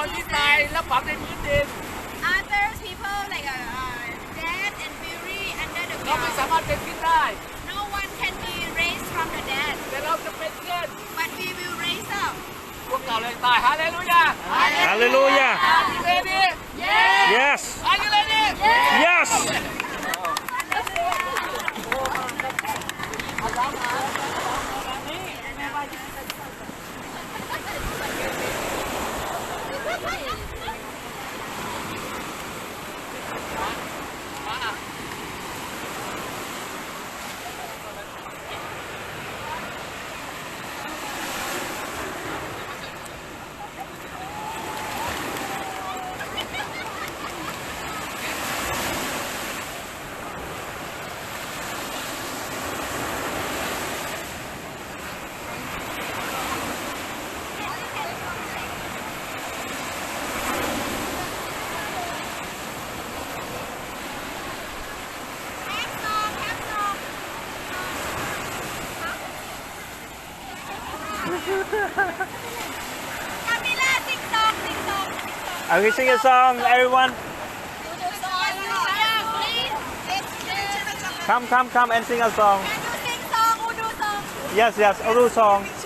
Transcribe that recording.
คนที่ตายแล้วฝังในพื้นดิน Others people like dead and buried under the เราไม่สา ground. มารถเป็นขึ้นได้ No one can be raised from the dead, แต่เราจะเป็นขึ้น but we will raise up. พวกเก่าเลยตายฮาเลลูยา Hallelujah. Are you ready Yes. Are you ready Yes. Camila, sing song, sing song, sing song. Are we sing a song, everyone? Yeah, please. Come and sing a song. Can you sing song? Who do song? Yes, Urdu song.